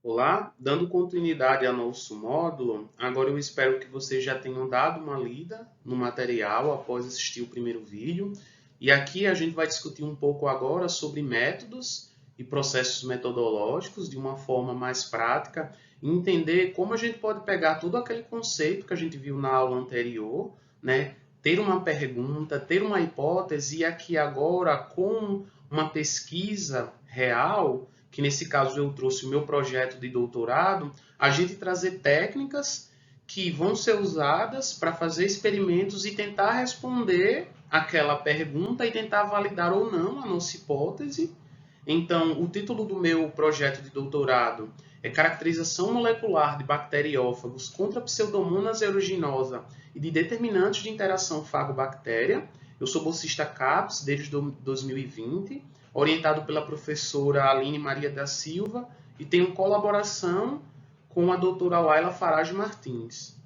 Olá, dando continuidade ao nosso módulo, agora eu espero que vocês já tenham dado uma lida no material após assistir o primeiro vídeo. E aqui a gente vai discutir um pouco agora sobre métodos e processos metodológicos de uma forma mais prática e entender como a gente pode pegar todo aquele conceito que a gente viu na aula anterior, né? Ter uma pergunta, ter uma hipótese e aqui agora com uma pesquisa real que nesse caso eu trouxe o meu projeto de doutorado, a gente trazer técnicas que vão ser usadas para fazer experimentos e tentar responder aquela pergunta e tentar validar ou não a nossa hipótese. Então, o título do meu projeto de doutorado é Caracterização molecular de bacteriófagos contra Pseudomonas aeruginosa e de determinantes de interação fago-bactéria. Eu sou bolsista CAPES desde 2020, orientado pela professora Aline Maria da Silva e tenho colaboração com a doutora Laila Farage Martins.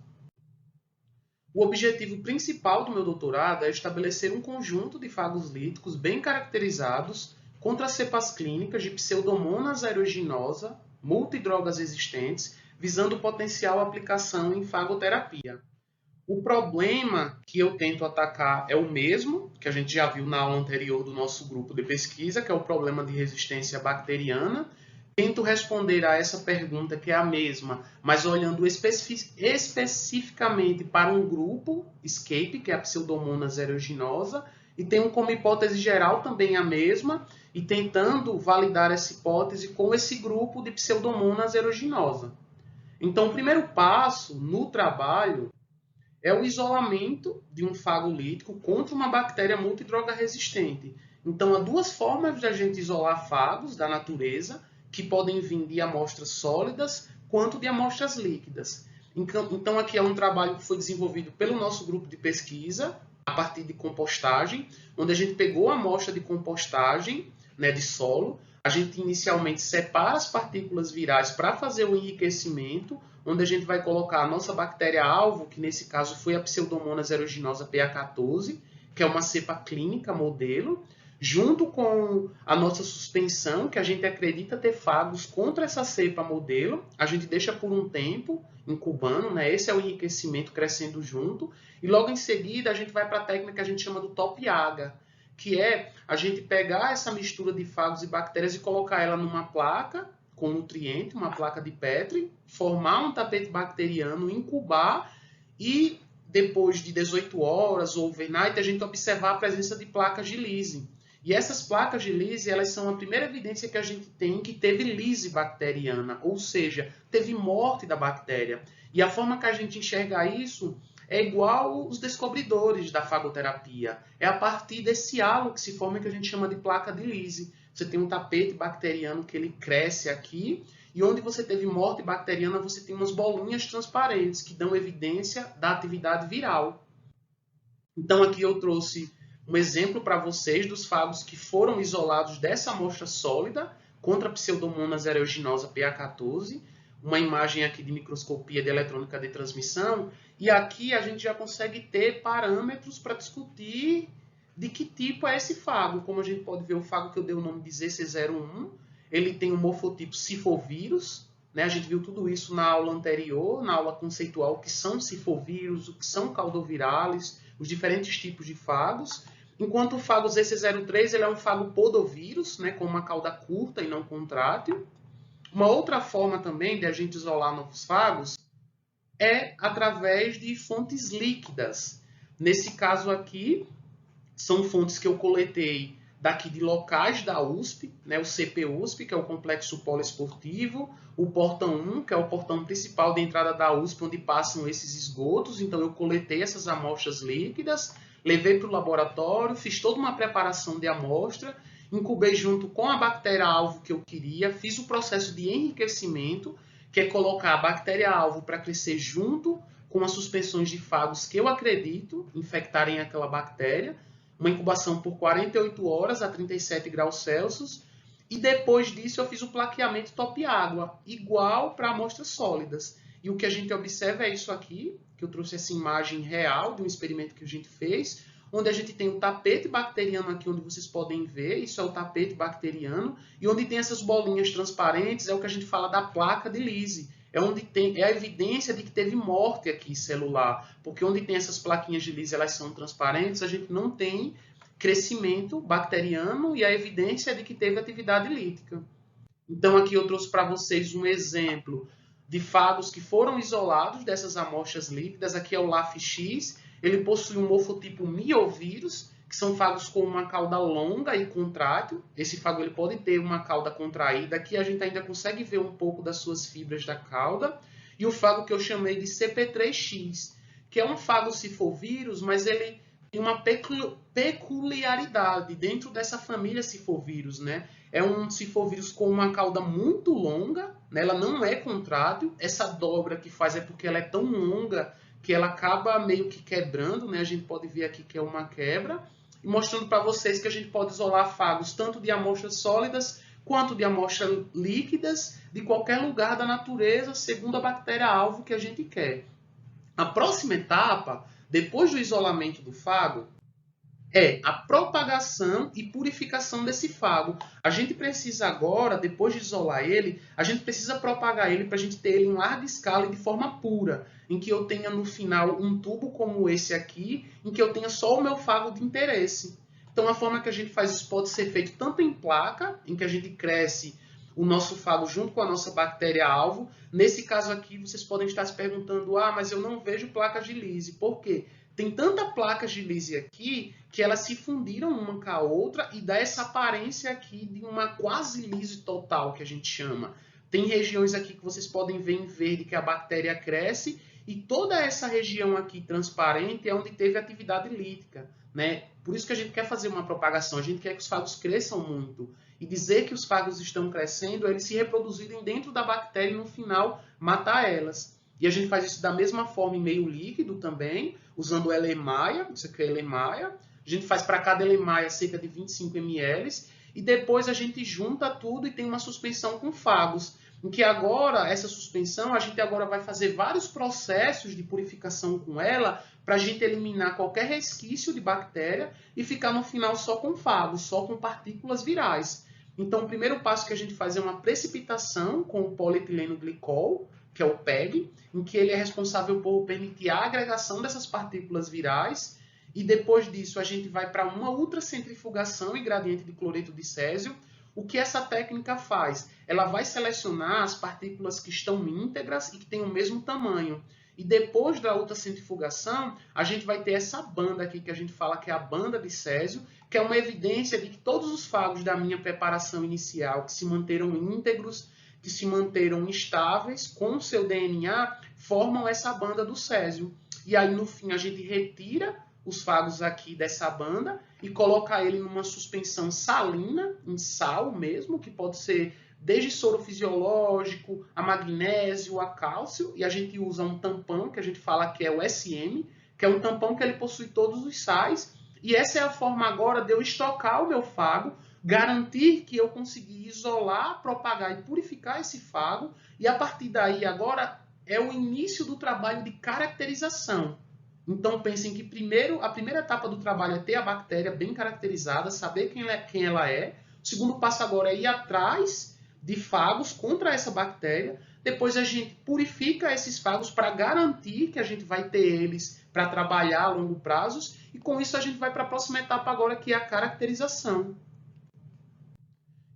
O objetivo principal do meu doutorado é estabelecer um conjunto de fagos líticos bem caracterizados contra as cepas clínicas de Pseudomonas aeruginosa, multidrogas existentes, visando potencial aplicação em fagoterapia. O problema que eu tento atacar é o mesmo, que a gente já viu na aula anterior do nosso grupo de pesquisa, que é o problema de resistência bacteriana. Tento responder a essa pergunta, que é a mesma, mas olhando especificamente para um grupo, ESCAPE, que é a Pseudomonas aeruginosa, e tenho como hipótese geral também a mesma, e tentando validar essa hipótese com esse grupo de Pseudomonas aeruginosa. Então, o primeiro passo no trabalho é o isolamento de um fago lítico contra uma bactéria multidroga resistente. Então, há duas formas de a gente isolar fagos da natureza, que podem vir de amostras sólidas quanto de amostras líquidas. Então, aqui é um trabalho que foi desenvolvido pelo nosso grupo de pesquisa, a partir de compostagem, onde a gente pegou a amostra de compostagem, né, de solo, a gente inicialmente separa as partículas virais para fazer o enriquecimento, onde a gente vai colocar a nossa bactéria-alvo, que nesse caso foi a Pseudomonas aeruginosa PA14, que é uma cepa clínica modelo, junto com a nossa suspensão, que a gente acredita ter fagos contra essa cepa modelo, a gente deixa por um tempo incubando, né? Esse é o enriquecimento crescendo junto, e logo em seguida a gente vai para a técnica que a gente chama do top-AGA, que é a gente pegar essa mistura de fagos e bactérias e colocar ela numa placa com nutriente, uma placa de Petri, formar um tapete bacteriano, incubar e depois de 18 horas ou overnight a gente observar a presença de placas de lise. E essas placas de lise, elas são a primeira evidência que a gente tem que teve lise bacteriana, ou seja, teve morte da bactéria. E a forma que a gente enxerga isso é igual os descobridores da fagoterapia. É a partir desse halo que se forma que a gente chama de placa de lise. Você tem um tapete bacteriano que ele cresce aqui, e onde você teve morte bacteriana, você tem umas bolinhas transparentes que dão evidência da atividade viral. Então aqui eu trouxe um exemplo para vocês dos fagos que foram isolados dessa amostra sólida contra a Pseudomonas aeruginosa PA14, uma imagem aqui de microscopia de eletrônica de transmissão, e aqui a gente já consegue ter parâmetros para discutir de que tipo é esse fago. Como a gente pode ver, o fago que eu dei o nome de ZC01, ele tem um morfotipo cifovírus, né? A gente viu tudo isso na aula anterior, na aula conceitual, o que são cifovírus, o que são caudovirales, os diferentes tipos de fagos. Enquanto o fago ZC03 ele é um fago podovírus, né, com uma cauda curta e não contrátil. Uma outra forma também de a gente isolar novos fagos é através de fontes líquidas. Nesse caso aqui, são fontes que eu coletei daqui de locais da USP, né, o CP-USP, que é o Complexo Poliesportivo, o Portão 1, que é o portão principal de entrada da USP, onde passam esses esgotos. Então, eu coletei essas amostras líquidas, levei para o laboratório, fiz toda uma preparação de amostra, incubei junto com a bactéria-alvo que eu queria, fiz o processo de enriquecimento, que é colocar a bactéria-alvo para crescer junto com as suspensões de fagos que eu acredito infectarem aquela bactéria, uma incubação por 48 horas a 37 graus Celsius, e depois disso eu fiz o plaqueamento top-água, igual para amostras sólidas. E o que a gente observa é isso aqui, que eu trouxe essa imagem real de um experimento que a gente fez, onde a gente tem o tapete bacteriano aqui, onde vocês podem ver, isso é o tapete bacteriano, e onde tem essas bolinhas transparentes, é o que a gente fala da placa de Lise. É a evidência de que teve morte aqui celular, porque onde tem essas plaquinhas de Lise, elas são transparentes, a gente não tem crescimento bacteriano e a evidência é de que teve atividade lítica. Então, aqui eu trouxe para vocês um exemplo de fagos que foram isolados dessas amostras líquidas. Aqui é o LAF-X, ele possui um morfotipo miovírus, que são fagos com uma cauda longa e contrátil. Esse fago ele pode ter uma cauda contraída. Aqui a gente ainda consegue ver um pouco das suas fibras da cauda. E o fago que eu chamei de CP3X, que é um fago cifovírus, mas ele tem uma peculiaridade dentro dessa família cifovírus, né? É um cifovírus com uma cauda muito longa, né? Ela não é contrátil. Essa dobra que faz é porque ela é tão longa que ela acaba meio que quebrando, né? A gente pode ver aqui que é uma quebra. E mostrando para vocês que a gente pode isolar fagos tanto de amostras sólidas quanto de amostras líquidas de qualquer lugar da natureza, segundo a bactéria-alvo que a gente quer. A próxima etapa, depois do isolamento do fago, é a propagação e purificação desse fago. A gente precisa agora, depois de isolar ele, a gente precisa propagar ele para a gente ter ele em larga escala e de forma pura, em que eu tenha no final um tubo como esse aqui, em que eu tenha só o meu fago de interesse. Então a forma que a gente faz isso pode ser feito tanto em placa, em que a gente cresce o nosso fago junto com a nossa bactéria-alvo. Nesse caso aqui, vocês podem estar se perguntando, mas eu não vejo placas de Lise. Por quê? Tem tanta placas de Lise aqui que elas se fundiram uma com a outra e dá essa aparência aqui de uma quase Lise total, que a gente chama. Tem regiões aqui que vocês podem ver em verde que a bactéria cresce e toda essa região aqui transparente é onde teve atividade lítica, né? Por isso que a gente quer fazer uma propagação, a gente quer que os fagos cresçam muito. E dizer que os fagos estão crescendo é eles se reproduzirem dentro da bactéria e no final matar elas. E a gente faz isso da mesma forma em meio líquido também, usando Elemaia, isso aqui é Elemaia. A gente faz para cada Elemaia cerca de 25 ml e depois a gente junta tudo e tem uma suspensão com fagos. Em que agora, essa suspensão, a gente agora vai fazer vários processos de purificação com ela para a gente eliminar qualquer resquício de bactéria e ficar no final só com fagos, só com partículas virais. Então, o primeiro passo que a gente faz é uma precipitação com o polietileno glicol, que é o PEG, em que ele é responsável por permitir a agregação dessas partículas virais. E depois disso, a gente vai para uma ultracentrifugação em gradiente de cloreto de césio. O que essa técnica faz? Ela vai selecionar as partículas que estão íntegras e que têm o mesmo tamanho. E depois da ultracentrifugação, a gente vai ter essa banda aqui que a gente fala que é a banda de césio, que é uma evidência de que todos os fagos da minha preparação inicial que se manteram íntegros, que se manteram estáveis com o seu DNA, formam essa banda do césio. E aí, no fim, a gente retira os fagos aqui dessa banda e coloca ele numa suspensão salina, em sal mesmo, que pode ser desde soro fisiológico, a magnésio, a cálcio, e a gente usa um tampão, que a gente fala que é o SM, que é um tampão que ele possui todos os sais, e essa é a forma agora de eu estocar o meu fago, garantir que eu consegui isolar, propagar e purificar esse fago, e a partir daí agora é o início do trabalho de caracterização. Então pensem que a primeira etapa do trabalho é ter a bactéria bem caracterizada, saber quem ela é. O segundo passo agora é ir atrás de fagos contra essa bactéria. Depois a gente purifica esses fagos para garantir que a gente vai ter eles para trabalhar a longo prazo. E com isso a gente vai para a próxima etapa agora, que é a caracterização.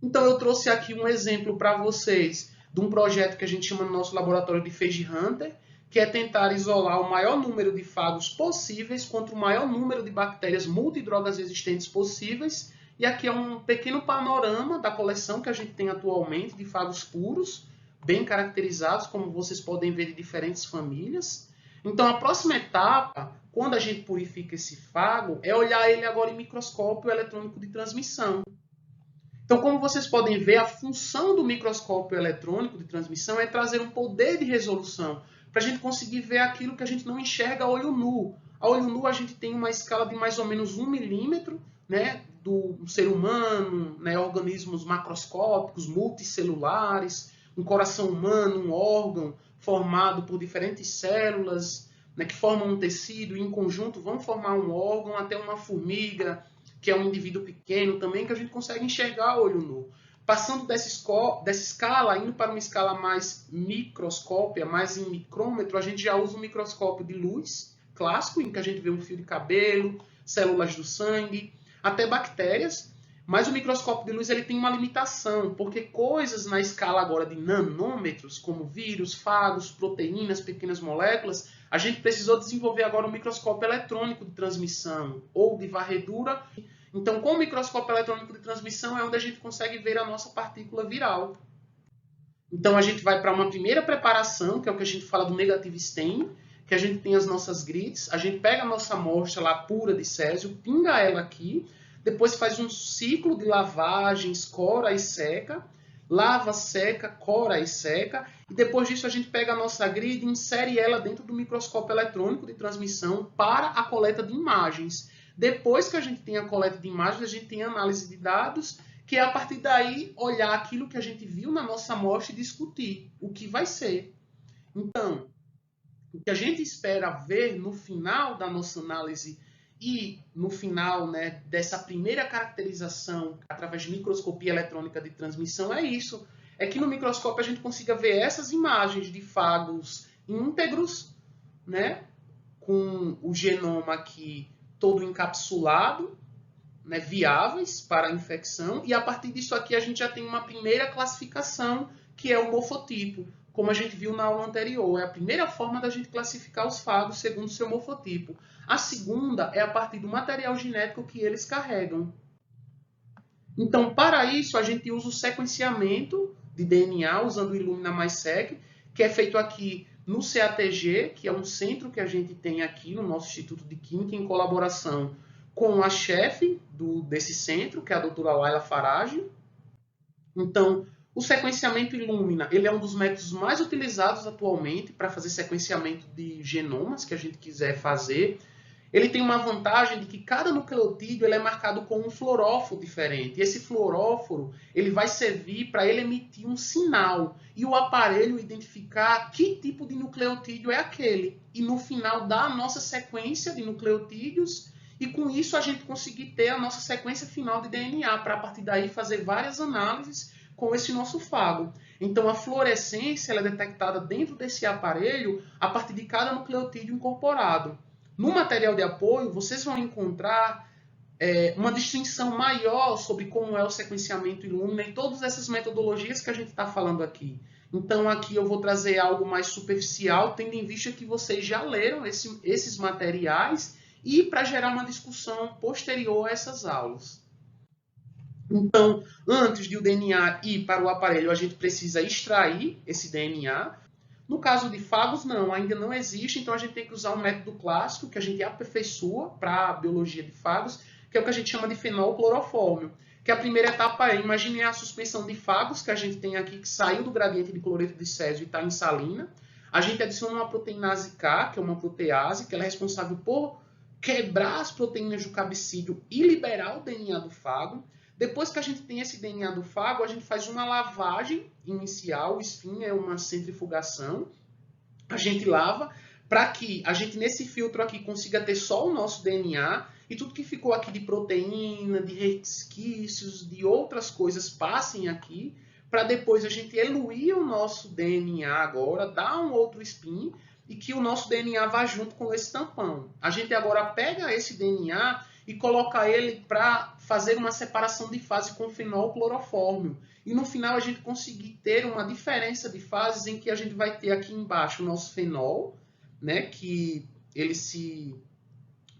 Então eu trouxe aqui um exemplo para vocês de um projeto que a gente chama no nosso laboratório de Phage Hunter, que é tentar isolar o maior número de fagos possíveis contra o maior número de bactérias multidrogas resistentes possíveis. E aqui é um pequeno panorama da coleção que a gente tem atualmente de fagos puros, bem caracterizados, como vocês podem ver, de diferentes famílias. Então, a próxima etapa, quando a gente purifica esse fago, é olhar ele agora em microscópio eletrônico de transmissão. Então, como vocês podem ver, a função do microscópio eletrônico de transmissão é trazer um poder de resolução, para a gente conseguir ver aquilo que a gente não enxerga a olho nu. A olho nu a gente tem uma escala de mais ou menos 1 milímetro, né, do ser humano, né, organismos macroscópicos, multicelulares, um coração humano, um órgão formado por diferentes células, né, que formam um tecido e em conjunto vão formar um órgão, até uma formiga, que é um indivíduo pequeno também, que a gente consegue enxergar a olho nu. Passando dessa escala, indo para uma escala mais microscópia, mais em micrômetro, a gente já usa um microscópio de luz clássico, em que a gente vê um fio de cabelo, células do sangue, até bactérias. Mas o microscópio de luz ele tem uma limitação, porque coisas na escala agora de nanômetros, como vírus, fagos, proteínas, pequenas moléculas, a gente precisou desenvolver agora um microscópio eletrônico de transmissão ou de varredura. Então, com o microscópio eletrônico de transmissão é onde a gente consegue ver a nossa partícula viral. Então, a gente vai para uma primeira preparação, que é o que a gente fala do negative stain, que a gente tem as nossas grids, a gente pega a nossa amostra lá pura de césio, pinga ela aqui, depois faz um ciclo de lavagens, cora e seca, lava, seca, cora e seca, e depois disso a gente pega a nossa grid e insere ela dentro do microscópio eletrônico de transmissão para a coleta de imagens. Depois que a gente tem a coleta de imagens, a gente tem a análise de dados, que é a partir daí olhar aquilo que a gente viu na nossa amostra e discutir o que vai ser. Então, o que a gente espera ver no final da nossa análise e no final, né, dessa primeira caracterização através de microscopia eletrônica de transmissão é isso. É que no microscópio a gente consiga ver essas imagens de fagos íntegros, né, com o genoma aqui todo encapsulado, né, viáveis para a infecção, e a partir disso aqui a gente já tem uma primeira classificação, que é o morfotipo, como a gente viu na aula anterior. É a primeira forma da gente classificar os fagos segundo o seu morfotipo. A segunda é a partir do material genético que eles carregam. Então, para isso, a gente usa o sequenciamento de DNA, usando o Illumina MySeq, que é feito aqui no CATG, que é um centro que a gente tem aqui no nosso Instituto de Química, em colaboração com a chefe desse centro, que é a doutora Laila Farage. Então, o sequenciamento Illumina, ele é um dos métodos mais utilizados atualmente para fazer sequenciamento de genomas que a gente quiser fazer. Ele tem uma vantagem de que cada nucleotídeo ele é marcado com um fluoróforo diferente. E esse fluoróforo ele vai servir para ele emitir um sinal e o aparelho identificar que tipo de nucleotídeo é aquele. E no final dar a nossa sequência de nucleotídeos e com isso a gente conseguir ter a nossa sequência final de DNA para a partir daí fazer várias análises com esse nosso fago. Então a fluorescência ela é detectada dentro desse aparelho a partir de cada nucleotídeo incorporado. No material de apoio, vocês vão encontrar uma distinção maior sobre como é o sequenciamento Illumina e todas essas metodologias que a gente está falando aqui. Então, aqui eu vou trazer algo mais superficial, tendo em vista que vocês já leram esses materiais e para gerar uma discussão posterior a essas aulas. Então, antes de o DNA ir para o aparelho, a gente precisa extrair esse DNA. No caso de fagos, não, ainda não existe, então a gente tem que usar um método clássico que a gente aperfeiçoa para a biologia de fagos, que é o que a gente chama de fenolclorofórmio. Que a primeira etapa é, imagine a suspensão de fagos que a gente tem aqui, que saiu do gradiente de cloreto de césio e está em salina. A gente adiciona uma proteinase K, que é uma protease, que ela é responsável por quebrar as proteínas do cabecídeo e liberar o DNA do fago. Depois que a gente tem esse DNA do fago, a gente faz uma lavagem inicial, o spin é uma centrifugação. A gente lava para que a gente nesse filtro aqui consiga ter só o nosso DNA e tudo que ficou aqui de proteína, de resquícios, de outras coisas passem aqui, para depois a gente eluir o nosso DNA agora, dar um outro spin e que o nosso DNA vá junto com esse tampão. A gente agora pega esse DNA e coloca ele para fazer uma separação de fase com fenolclorofórmio. E no final a gente conseguir ter uma diferença de fases em que a gente vai ter aqui embaixo o nosso fenol, né, que ele se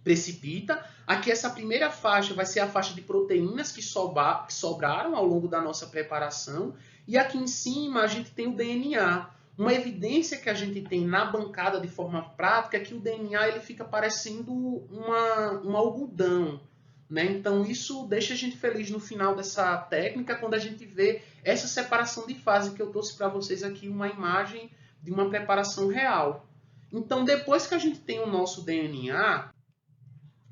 precipita. Aqui essa primeira faixa vai ser a faixa de proteínas que sobraram ao longo da nossa preparação. E aqui em cima a gente tem o DNA. Uma evidência que a gente tem na bancada de forma prática é que o DNA ele fica parecendo um algodão, né? Então isso deixa a gente feliz no final dessa técnica, quando a gente vê essa separação de fase que eu trouxe para vocês aqui, uma imagem de uma preparação real. Então depois que a gente tem o nosso DNA,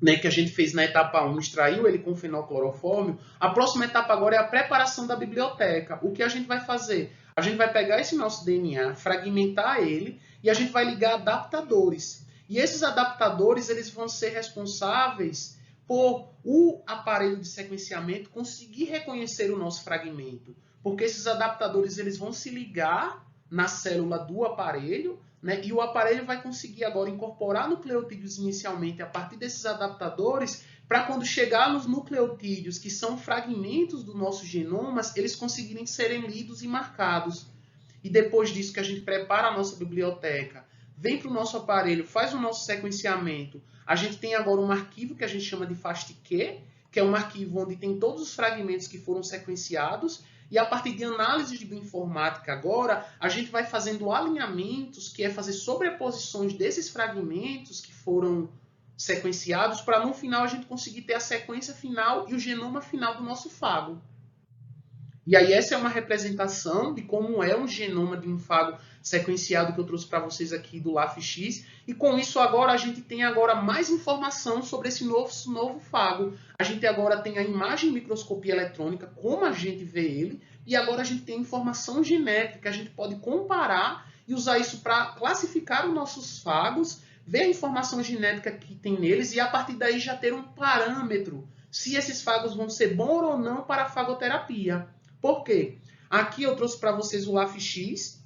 né, que a gente fez na etapa 1, extraiu ele com fenolclorofórmio, a próxima etapa agora é a preparação da biblioteca. O que a gente vai fazer? A gente vai pegar esse nosso DNA, fragmentar ele e a gente vai ligar adaptadores. E esses adaptadores eles vão ser responsáveis por o aparelho de sequenciamento conseguir reconhecer o nosso fragmento. Porque esses adaptadores eles vão se ligar na célula do aparelho, né? E o aparelho vai conseguir agora incorporar nucleotídeos inicialmente a partir desses adaptadores, para quando chegar nos nucleotídeos, que são fragmentos do nosso genoma, eles conseguirem serem lidos e marcados. E depois disso que a gente prepara a nossa biblioteca, vem para o nosso aparelho, faz o nosso sequenciamento, a gente tem agora um arquivo que a gente chama de FASTQ, que é um arquivo onde tem todos os fragmentos que foram sequenciados, e a partir de análise de bioinformática agora, a gente vai fazendo alinhamentos, que é fazer sobreposições desses fragmentos que foram sequenciados, para no final a gente conseguir ter a sequência final e o genoma final do nosso fago. E aí essa é uma representação de como é um genoma de um fago sequenciado que eu trouxe para vocês aqui do LAF-X. E com isso agora a gente tem agora mais informação sobre esse novo fago. A gente agora tem a imagem em microscopia eletrônica, como a gente vê ele, e agora a gente tem informação genética que a gente pode comparar e usar isso para classificar os nossos fagos, ver a informação genética que tem neles e a partir daí já ter um parâmetro se esses fagos vão ser bons ou não para a fagoterapia. Por quê? Aqui eu trouxe para vocês o LAF-X.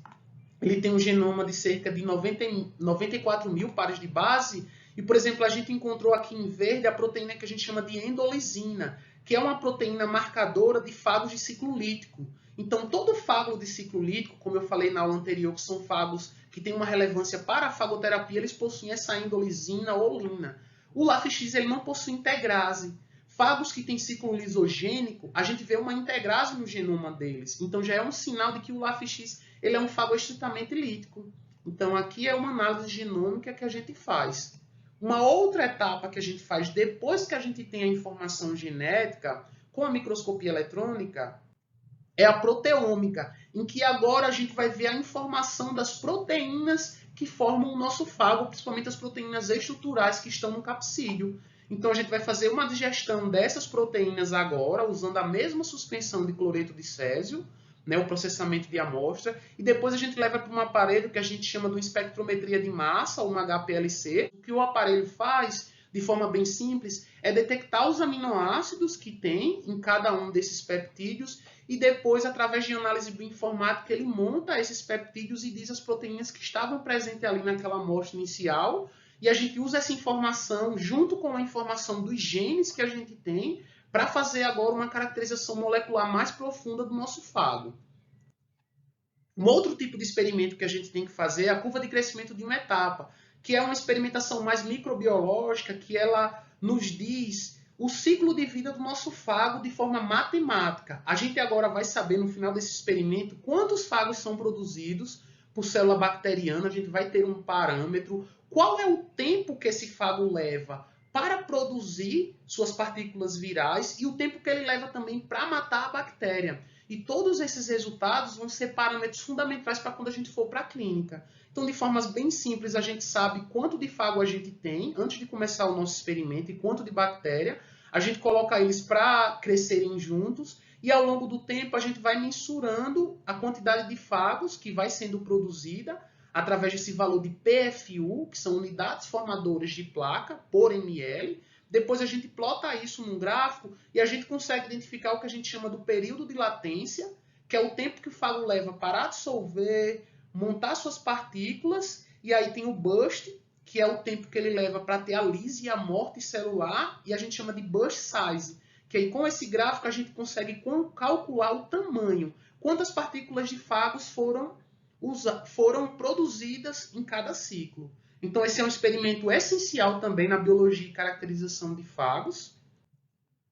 Ele tem um genoma de cerca de 94 mil pares de base. E, por exemplo, a gente encontrou aqui em verde a proteína que a gente chama de endolisina, que é uma proteína marcadora de fagos de ciclo lítico. Então, todo fago de ciclo lítico, como eu falei na aula anterior, que são fagos que têm uma relevância para a fagoterapia, eles possuem essa endolisina ou lina. O LAF-X ele não possui integrase. Fagos que têm ciclo lisogênico, a gente vê uma integrase no genoma deles. Então já é um sinal de que o LAF-X ele é um fago estritamente lítico. Então aqui é uma análise genômica que a gente faz. Uma outra etapa que a gente faz depois que a gente tem a informação genética com a microscopia eletrônica é a proteômica, em que agora a gente vai ver a informação das proteínas que formam o nosso fago, principalmente as proteínas estruturais que estão no capsídeo. Então, a gente vai fazer uma digestão dessas proteínas agora, usando a mesma suspensão de cloreto de césio, né, o processamento de amostra, e depois a gente leva para um aparelho que a gente chama de espectrometria de massa, ou uma HPLC. O que o aparelho faz, de forma bem simples, é detectar os aminoácidos que tem em cada um desses peptídeos, e depois, através de análise bioinformática, ele monta esses peptídeos e diz as proteínas que estavam presentes ali naquela amostra inicial. E a gente usa essa informação junto com a informação dos genes que a gente tem para fazer agora uma caracterização molecular mais profunda do nosso fago. Um outro tipo de experimento que a gente tem que fazer é a curva de crescimento de uma etapa, que é uma experimentação mais microbiológica, que ela nos diz o ciclo de vida do nosso fago de forma matemática. A gente agora vai saber no final desse experimento quantos fagos são produzidos por célula bacteriana, a gente vai ter um parâmetro. Qual é o tempo que esse fago leva para produzir suas partículas virais e o tempo que ele leva também para matar a bactéria. E todos esses resultados vão ser parâmetros fundamentais para quando a gente for para a clínica. Então, de formas bem simples, a gente sabe quanto de fago a gente tem antes de começar o nosso experimento e quanto de bactéria. A gente coloca eles para crescerem juntos e ao longo do tempo a gente vai mensurando a quantidade de fagos que vai sendo produzida através desse valor de PFU, que são unidades formadoras de placa por ml. Depois a gente plota isso num gráfico e a gente consegue identificar o que a gente chama do período de latência, que é o tempo que o fago leva para dissolver, montar suas partículas, e aí tem o burst, que é o tempo que ele leva para ter a lise e a morte celular, e a gente chama de burst size, que aí com esse gráfico a gente consegue calcular o tamanho, quantas partículas de fagos foram produzidas em cada ciclo. Então, esse é um experimento essencial também na biologia e caracterização de fagos.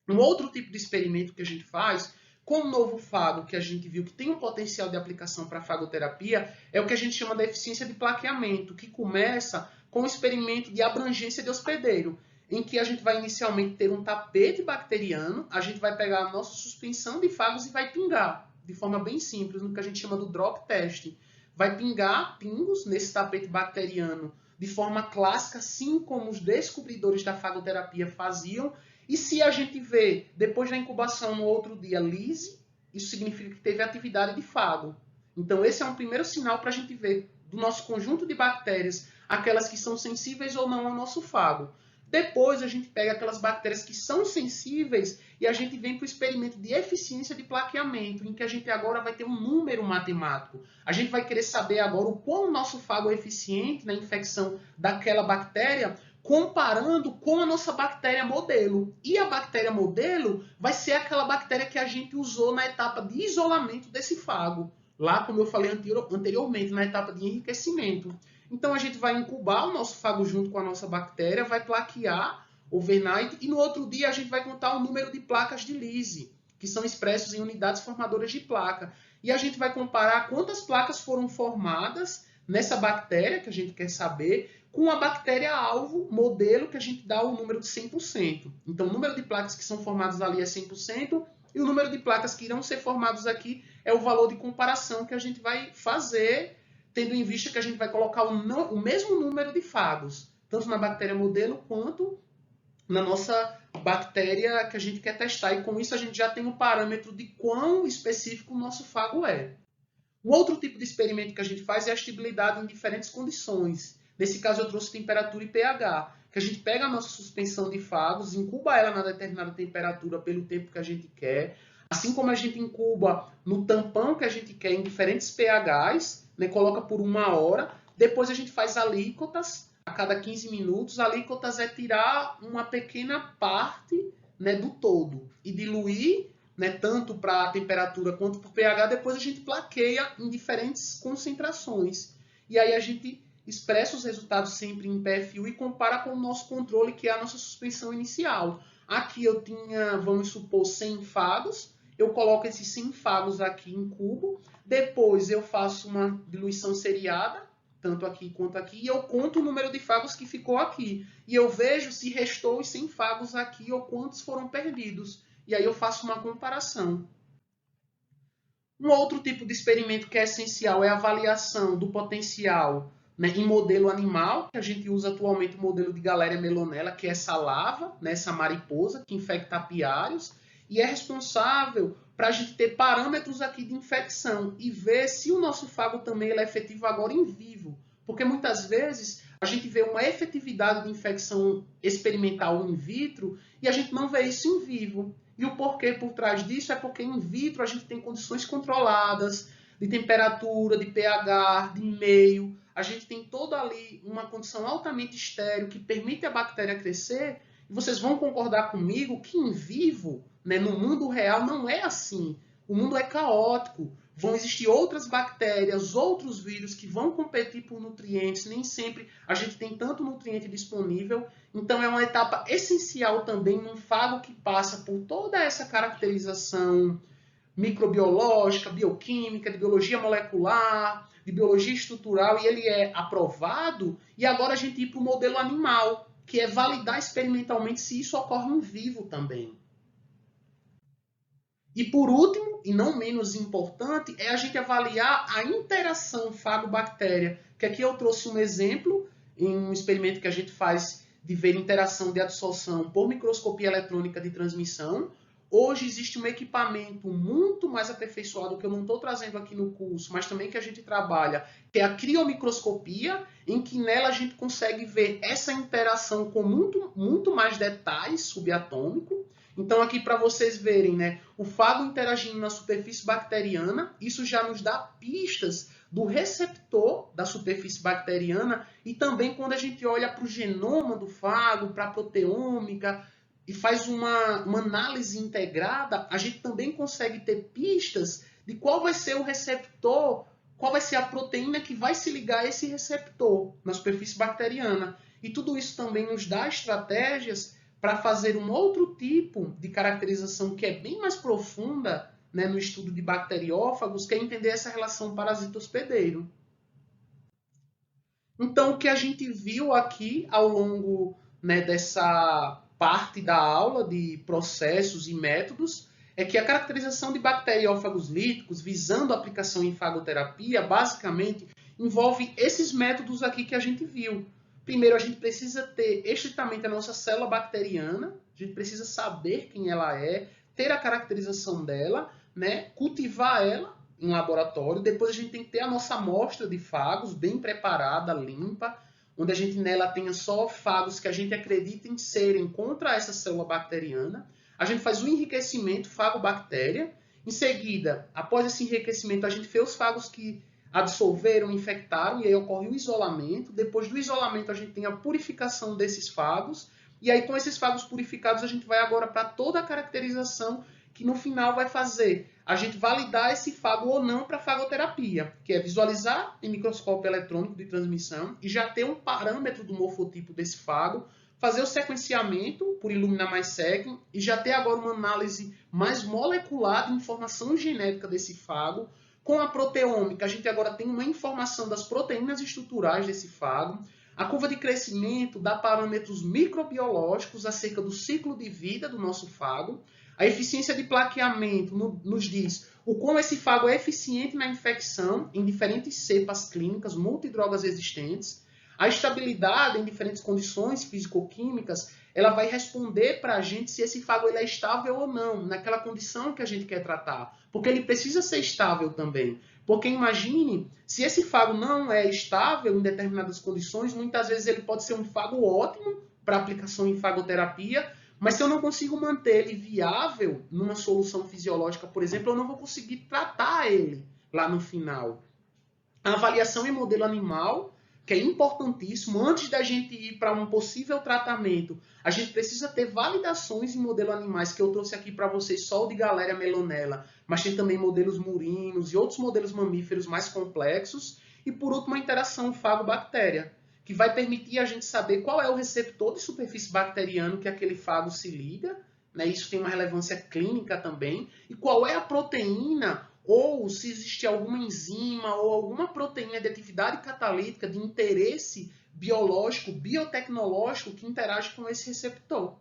Um outro tipo de experimento que a gente faz com o novo fago, que a gente viu que tem um potencial de aplicação para a fagoterapia, é o que a gente chama da eficiência de plaqueamento, que começa com o experimento de abrangência de hospedeiro, em que a gente vai inicialmente ter um tapete bacteriano, a gente vai pegar a nossa suspensão de fagos e vai pingar, de forma bem simples, no que a gente chama do drop test. Vai pingar pingos nesse tapete bacteriano de forma clássica, assim como os descobridores da fagoterapia faziam. E se a gente vê, depois da incubação no outro dia, lise, isso significa que teve atividade de fago. Então, esse é um primeiro sinal para a gente ver do nosso conjunto de bactérias, aquelas que são sensíveis ou não ao nosso fago. Depois, a gente pega aquelas bactérias que são sensíveis e a gente vem para o experimento de eficiência de plaqueamento, em que a gente agora vai ter um número matemático. A gente vai querer saber agora o quão o nosso fago é eficiente na infecção daquela bactéria, comparando com a nossa bactéria modelo. E a bactéria modelo vai ser aquela bactéria que a gente usou na etapa de isolamento desse fago. Lá, como eu falei anteriormente, na etapa de enriquecimento. Então, a gente vai incubar o nosso fago junto com a nossa bactéria, vai plaquear overnight, e no outro dia a gente vai contar o número de placas de Lise, que são expressos em unidades formadoras de placa. E a gente vai comparar quantas placas foram formadas nessa bactéria, que a gente quer saber, com a bactéria-alvo, modelo, que a gente dá o número de 100%. Então, o número de placas que são formadas ali é 100%, e o número de placas que irão ser formados aqui é o valor de comparação que a gente vai fazer, tendo em vista que a gente vai colocar o mesmo número de fagos, tanto na bactéria modelo quanto na nossa bactéria que a gente quer testar. E com isso a gente já tem um parâmetro de quão específico o nosso fago é. Um outro tipo de experimento que a gente faz é a estabilidade em diferentes condições. Nesse caso eu trouxe temperatura e pH, que a gente pega a nossa suspensão de fagos, incuba ela na determinada temperatura pelo tempo que a gente quer, assim como a gente incuba no tampão que a gente quer em diferentes pHs, né, coloca por 1 hora, depois a gente faz alíquotas a cada 15 minutos. Alíquotas é tirar uma pequena parte, né, do todo e diluir, né, tanto para a temperatura quanto para o pH. Depois a gente plaqueia em diferentes concentrações. E aí a gente expressa os resultados sempre em PFU e compara com o nosso controle, que é a nossa suspensão inicial. Aqui eu tinha, vamos supor, 100 fagos. Eu coloco esses 100 fagos aqui em cubo. Depois eu faço uma diluição seriada, tanto aqui quanto aqui, e eu conto o número de fagos que ficou aqui. E eu vejo se restou os 100 fagos aqui ou quantos foram perdidos. E aí eu faço uma comparação. Um outro tipo de experimento que é essencial é a avaliação do potencial, né, em modelo animal, que a gente usa atualmente o modelo de Galéria melonella, que é essa larva, né, essa mariposa que infecta apiários, e é responsável para a gente ter parâmetros aqui de infecção e ver se o nosso fago também é efetivo agora em vivo. Porque muitas vezes a gente vê uma efetividade de infecção experimental in vitro e a gente não vê isso em vivo. E o porquê por trás disso é porque in vitro a gente tem condições controladas de temperatura, de pH, de meio. A gente tem toda ali uma condição altamente estéril que permite a bactéria crescer. E vocês vão concordar comigo que em vivo, né, no mundo real, não é assim. O mundo é caótico. Vão existir outras bactérias, outros vírus que vão competir por nutrientes. Nem sempre a gente tem tanto nutriente disponível. Então, é uma etapa essencial também num fago que passa por toda essa caracterização microbiológica, bioquímica, de biologia molecular, de biologia estrutural, e ele é aprovado. E agora a gente ir para o modelo animal, que é validar experimentalmente se isso ocorre em vivo também. E por último, e não menos importante, é a gente avaliar a interação fago-bactéria, que aqui eu trouxe um exemplo em um experimento que a gente faz de ver interação de adsorção por microscopia eletrônica de transmissão. Hoje existe um equipamento muito mais aperfeiçoado que eu não estou trazendo aqui no curso, mas também que a gente trabalha, que é a criomicroscopia, em que nela a gente consegue ver essa interação com muito mais detalhes subatômico. Então, aqui para vocês verem, né, o fago interagindo na superfície bacteriana, isso já nos dá pistas do receptor da superfície bacteriana, e também quando a gente olha para o genoma do fago, para a proteômica, e faz uma análise integrada, a gente também consegue ter pistas de qual vai ser o receptor, qual vai ser a proteína que vai se ligar a esse receptor na superfície bacteriana. E tudo isso também nos dá estratégias para fazer um outro tipo de caracterização que é bem mais profunda, né, no estudo de bacteriófagos, que é entender essa relação parasita-hospedeiro. Então, o que a gente viu aqui ao longo, né, dessa parte da aula de processos e métodos é que a caracterização de bacteriófagos líticos visando a aplicação em fagoterapia basicamente envolve esses métodos aqui que a gente viu. Primeiro, a gente precisa ter estritamente a nossa célula bacteriana, a gente precisa saber quem ela é, ter a caracterização dela, né, cultivar ela em laboratório. Depois a gente tem que ter a nossa amostra de fagos bem preparada, limpa, onde a gente nela tenha só fagos que a gente acredita em serem contra essa célula bacteriana. A gente faz o enriquecimento fago-bactéria. Em seguida, após esse enriquecimento, a gente vê os fagos que absorveram, infectaram, e aí ocorre o isolamento. Depois do isolamento, a gente tem a purificação desses fagos. E aí, com esses fagos purificados, a gente vai agora para toda a caracterização, que no final vai fazer a gente validar esse fago ou não para fagoterapia, que é visualizar em microscópio eletrônico de transmissão e já ter um parâmetro do morfotipo desse fago, fazer o sequenciamento por Illumina mais Sequem e já ter agora uma análise mais molecular de informação genética desse fago. Com a proteômica, a gente agora tem uma informação das proteínas estruturais desse fago. A curva de crescimento dá parâmetros microbiológicos acerca do ciclo de vida do nosso fago. A eficiência de plaqueamento nos diz o quão esse fago é eficiente na infecção em diferentes cepas clínicas, multidrogas existentes. A estabilidade em diferentes condições físico-químicas, ela vai responder para a gente se esse fago ele é estável ou não, naquela condição que a gente quer tratar. Porque ele precisa ser estável também. Porque imagine, se esse fago não é estável em determinadas condições, muitas vezes ele pode ser um fago ótimo para aplicação em fagoterapia, mas se eu não consigo manter ele viável numa solução fisiológica, por exemplo, eu não vou conseguir tratar ele lá no final. A avaliação em modelo animal, que é importantíssimo, antes da gente ir para um possível tratamento, a gente precisa ter validações em modelo animais, que eu trouxe aqui para vocês só o de Galéria melonella, mas tem também modelos murinos e outros modelos mamíferos mais complexos. E por último, a interação fago-bactéria, que vai permitir a gente saber qual é o receptor de superfície bacteriano que aquele fago se liga, né? Isso tem uma relevância clínica também, e qual é a proteína, ou se existe alguma enzima ou alguma proteína de atividade catalítica de interesse biológico, biotecnológico que interage com esse receptor.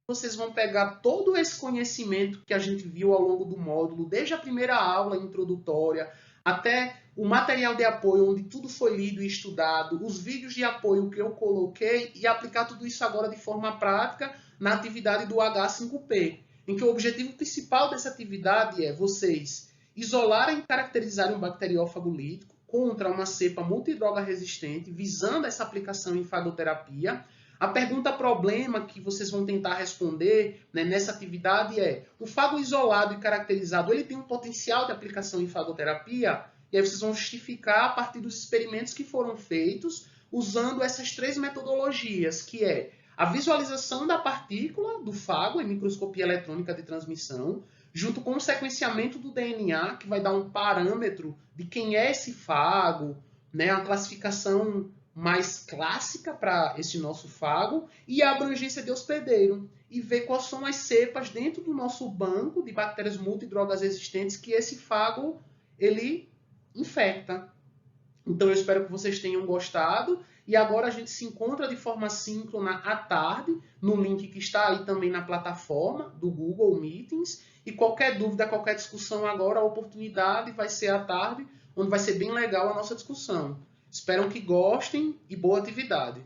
Vocês vão pegar todo esse conhecimento que a gente viu ao longo do módulo, desde a primeira aula introdutória, até o material de apoio, onde tudo foi lido e estudado, os vídeos de apoio que eu coloquei, e aplicar tudo isso agora de forma prática na atividade do H5P, em que o objetivo principal dessa atividade é vocês isolarem e caracterizarem um bacteriófago lítico contra uma cepa multidroga resistente, visando essa aplicação em fagoterapia. A pergunta problema que vocês vão tentar responder, né, nessa atividade é: o fago isolado e caracterizado, ele tem um potencial de aplicação em fagoterapia? E aí vocês vão justificar a partir dos experimentos que foram feitos usando essas três metodologias, que é a visualização da partícula do fago em microscopia eletrônica de transmissão, junto com o sequenciamento do DNA, que vai dar um parâmetro de quem é esse fago, né, a classificação mais clássica para esse nosso fago, e a abrangência de hospedeiro, e ver quais são as cepas dentro do nosso banco de bactérias multidrogas existentes que esse fago ele infecta. Então eu espero que vocês tenham gostado, e agora a gente se encontra de forma síncrona à tarde, no link que está aí também na plataforma do Google Meetings, e qualquer dúvida, qualquer discussão agora, a oportunidade vai ser à tarde, onde vai ser bem legal a nossa discussão. Espero que gostem e boa atividade.